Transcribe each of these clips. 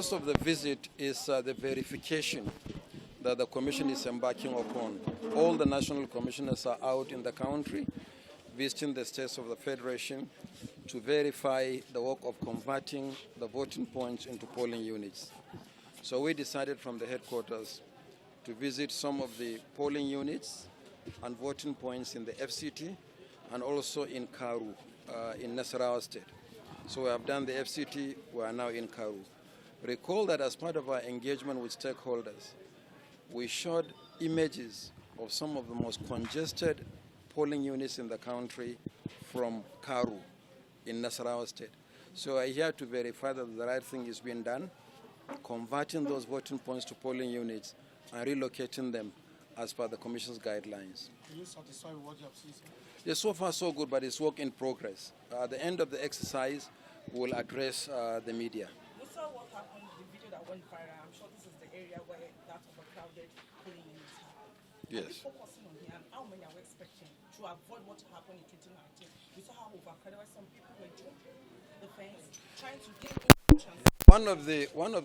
Most of the visit is the verification that the Commission is embarking upon. All the national commissioners are out in the country visiting the states of the Federation to verify the work of converting the voting points into polling units. So we decided from the headquarters to visit some of the polling units and voting points in the FCT and also in Karu, in Nasarawa State. So we have done the FCT, we are now in Karu. Recall that as part of our engagement with stakeholders, we showed images of some of the most congested polling units in the country from Karu in Nasarawa State. So I here to verify that the right thing is being done, converting those voting points to polling units and relocating them as per the Commission's guidelines. Are you satisfied with what you have seen, sir? Yes, so far so good, but it's work in progress. At the end of the exercise, we'll address the media. We saw what happened, the video that went viral. I'm sure this is the area where that overcrowded polling units happened. Yes. Are we focusing on here and how many are we expecting to avoid what happened in 2019? We saw how overcrowded some people were jumping the fence, trying to get in. One of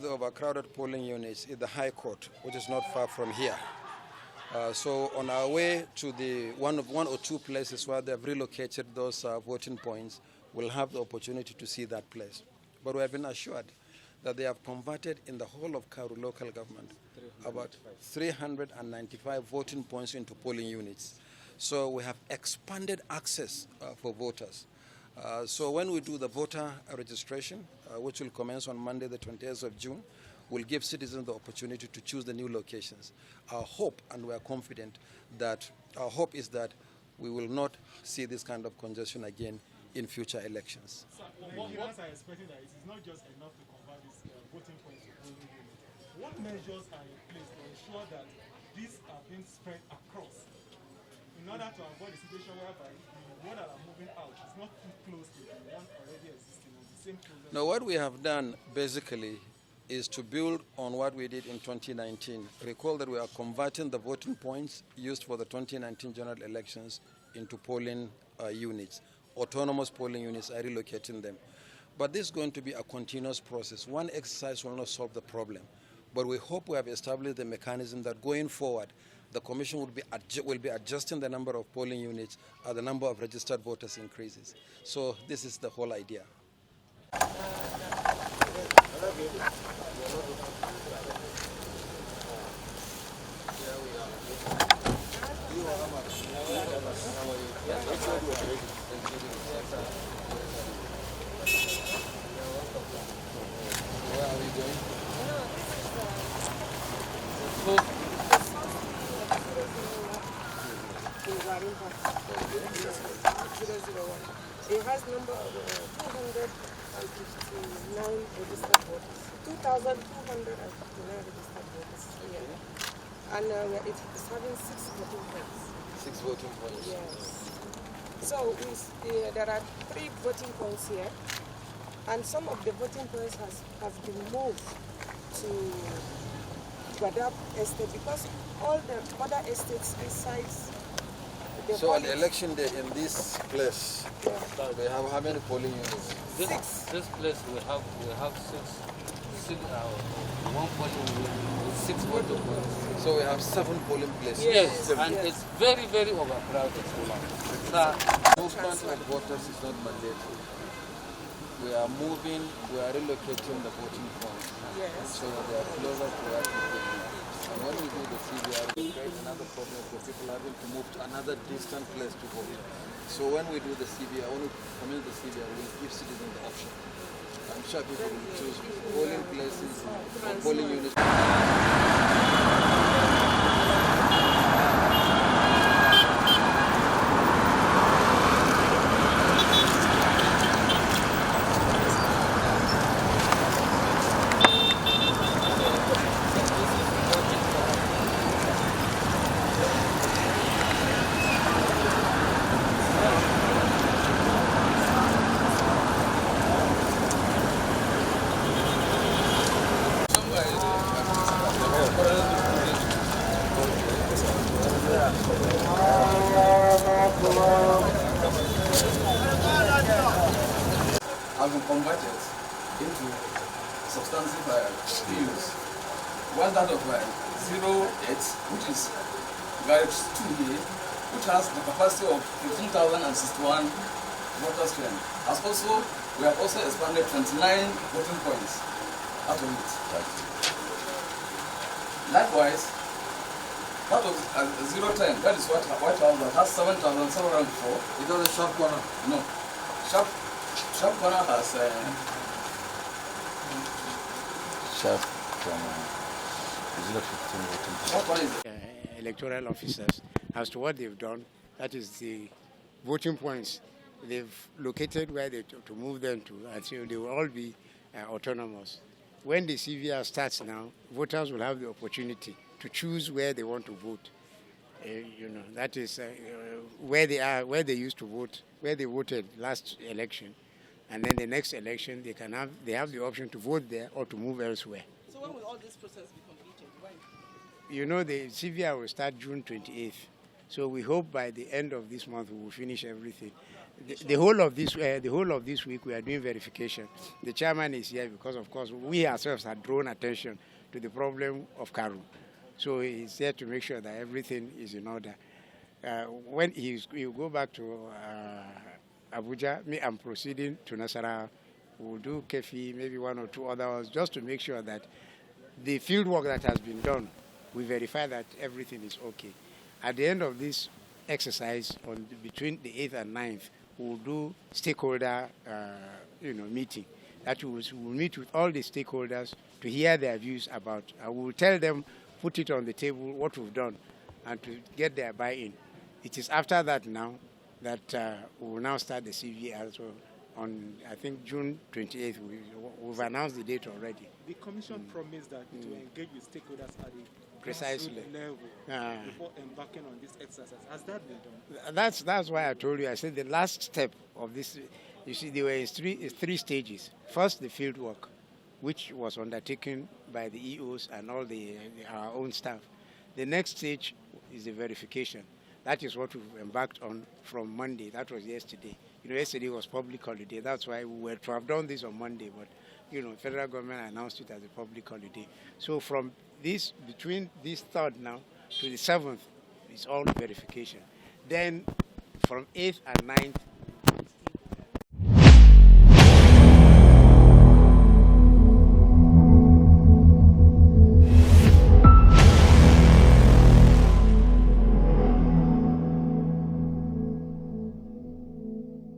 the overcrowded polling units is the High Court, which is not far from here. So on our way to the one or two places where they have relocated those voting points, we'll have the opportunity to see that place. But we have been assured that they have converted in the whole of Karu local government about 395 voting points into polling units. So we have expanded access for voters. So when we do the voter registration, which will commence on Monday, the 20th of June, we'll give citizens the opportunity to choose the new locations. Our hope, and we are confident that our hope is that we will not see this kind of congestion again in future elections. So what are expecting that it is not just enough to convert these voting points to polling units. What measures are in place to ensure that these are being spread across in order to avoid a situation whereby the one that are moving out is not too close to the one already existing on the same problem? Now, what we have done basically is to build on what we did in 2019. Recall that we are converting the voting points used for the 2019 general elections into polling units. Autonomous polling units are relocating them. But this is going to be a continuous process. One exercise will not solve the problem. But we hope we have established the mechanism that going forward, the Commission will be adjusting the number of polling units as the number of registered voters increases. So this is the whole idea. Where are we going? It has number of 259 registered voters. 2,259 registered voters. Yeah. And it is having 6 voting points. 6 voting points. Yes. So there are 3 voting points here, and some of the voting points has been moved to Gadab Estate because all the other estates inside. So on the election day in this place, we have how many polling units? This place we have one polling unit with 6 voting points. So we have 7 polling places. Yes, and it's very, very overcrowded. Movement of voters is not mandatory. We are moving, we are relocating the voting points. Yes. So they are closer to where people live. And when we do the CBR, we create another problem for people having to move to another distant place to vote. So when we do the CBR, when we commit the CBR, we'll give citizens the option. I'm sure people will choose polling places or polling units. have been converted into substantive use. One that of 08, which is garage 2 here, which has the capacity of 15,061 water strength. As also, we have also expanded 29 voting points out of it. Likewise, that was 010, that is what White House that has 7,704. Is that the sharp corner? No. Sharp corner has Sharp corner. Is it 15 voting? sharp corner is electoral officers as to what they've done. That is the voting points. They've located where they to move them to, and so they will all be autonomous. When the CVR starts now, voters will have the opportunity to choose where they want to vote. That is where they are, where they used to vote, where they voted last election, and then the next election they have the option to vote there or to move elsewhere. So when will all this process be completed? When? You know, the CVR will start June 28th. So we hope by the end of this month we will finish everything. The whole of this week we are doing verification. The chairman is here because, of course, we ourselves had drawn attention to the problem of Karu. So he's there to make sure that everything is in order. When he will go back to Abuja, I'm proceeding to Nasarawa. We'll do Kefi, maybe 1 or 2 other ones, just to make sure that the field work that has been done, we verify that everything is okay. At the end of this exercise, between the 8th and 9th, we'll do stakeholder meeting. That we'll meet with all the stakeholders to hear their views about. We will tell them, put it on the table, what we've done, and to get their buy-in. It is after that now that we will now start the CVR. So on, I think, June 28th, we've announced the date already. The Commission promised that it will engage with stakeholders at the Precisely level before embarking on this exercise. Has that been done? That's why I told you. I said the last step of this. You see, there were three stages. First, the field work, which was undertaken by the EOs and all our own staff. The next stage is the verification. That is what we've embarked on from Monday. That was yesterday. Yesterday was public holiday. That's why we were to have done this on Monday, but federal government announced it as a public holiday. So from between this 3rd now to the 7th, it's all verification. Then from 8th and 9th,